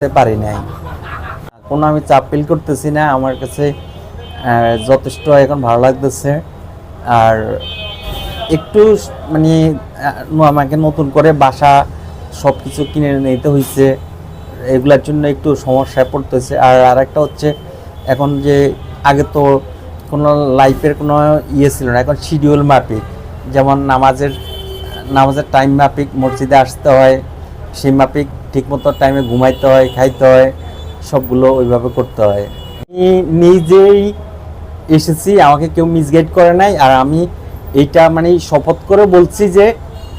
পারি নাই। কোনো আমি চাপ ফিল করতেছি না, আমার কাছে যথেষ্ট এখন ভালো লাগতেছে। আর একটু মানে আমাকে নতুন করে বাসা সব কিছু কিনে নিতে হয়েছে, এগুলার জন্য একটু সমস্যায় পড়তেছে। আর আরেকটা হচ্ছে এখন যে আগে তো কোনো লাইফের কোনো ছিল না, এখন শিডিউল মাফিক, যেমন নামাজের টাইম মাফিক মসজিদে আসতে হয়, সেই মাফিক ঠিকমতো টাইমে ঘুমাইতে হয়, খাইতে হয়, সবগুলো ওইভাবে করতে হয়। আমি নিজেই এসেছি, আমাকে কেউ মিসগাইড করে নাই। আর আমি এইটা মানে শপথ করে বলছি যে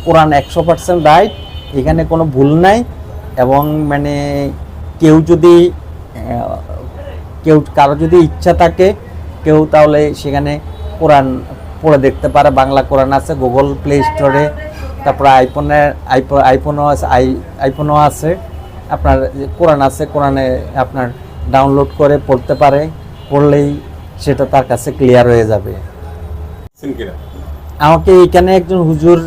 কোরআন 100% রাইট, এখানে কোনো ভুল নাই। এবং মানে কারো যদি ইচ্ছা থাকে কেউ তাহলে সেখানে কোরআন পড়ে দেখতে পারে। বাংলা কোরআন আছে গুগল প্লে স্টোরে, তারপরে আইফোনও আছে। আপনার কোরআন আছে, কোরআনে আপনার ডাউনলোড করে পড়তে পারে, পড়লেই সেটা তার কাছে ক্লিয়ার হয়ে যাবে। আমাকে এখানে একজন হুজুর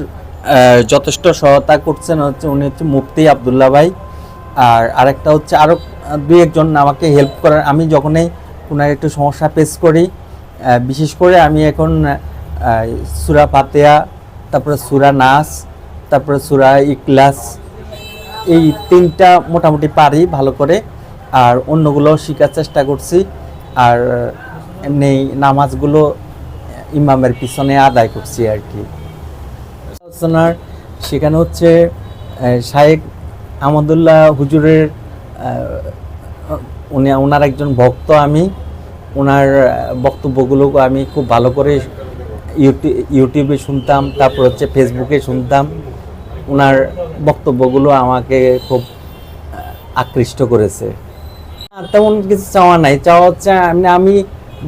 যথেষ্ট সহায়তা করছেন, উনি হচ্ছে মুফতি আবদুল্লাহ ভাই। আর আরেকটা হচ্ছে আরও দুই একজন আমাকে হেল্প করার। আমি যখনই কোনো একটু সমস্যা ফেস করি, বিশেষ করে আমি এখন সূরা ফাতিহা, তারপরে সূরা নাস, তারপরে সূরা ইখলাস, এই তিনটা মোটামুটি পারি ভালো করে। আর অন্যগুলো শেখার চেষ্টা করছি। আর এমনি নামাজগুলো ইমামের পিছনে আদায় করছি আর কি। সেখানে হচ্ছে শায়েখ আহমদুল্লাহ হুজুরের ওনার একজন ভক্ত আমি। ওনার বক্তব্যগুলো আমি খুব ভালো করে ইউটিউবে শুনতাম, তারপর হচ্ছে ফেসবুকে শুনতাম। ওনার বক্তব্যগুলো আমাকে খুব আকৃষ্ট করেছে। তেমন কিছু চাওয়া নাই, চাওয়া হচ্ছে আমি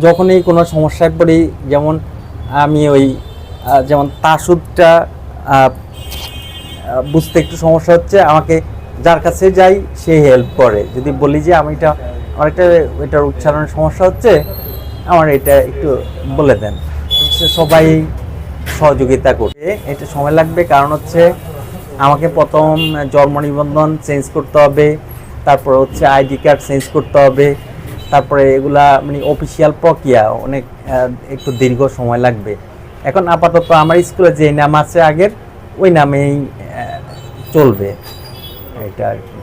যখনই কোনো সমস্যায় পড়ি, যেমন আমি যেমন তাসুদটা বুঝতে একটু সমস্যা হচ্ছে, আমাকে যার কাছে যাই সে হেল্প করে। যদি বলি যে আমার এটার উচ্চারণের সমস্যা হচ্ছে, আমার এটা একটু বলে দেন, সবাই সহযোগিতা করবে। এটা সময় লাগবে, কারণ হচ্ছে আমাকে প্রথম জন্ম নিবন্ধন চেঞ্জ করতে হবে, তারপর হচ্ছে আইডি কার্ড চেঞ্জ করতে হবে, তারপরে এগুলা মানে অফিসিয়াল প্রক্রিয়া, অনেক একটু দীর্ঘ সময় লাগবে। এখন আপাতত আমার স্কুলে যে নাম আছে আগের, ওই নামেই চলবে এটা আর কি।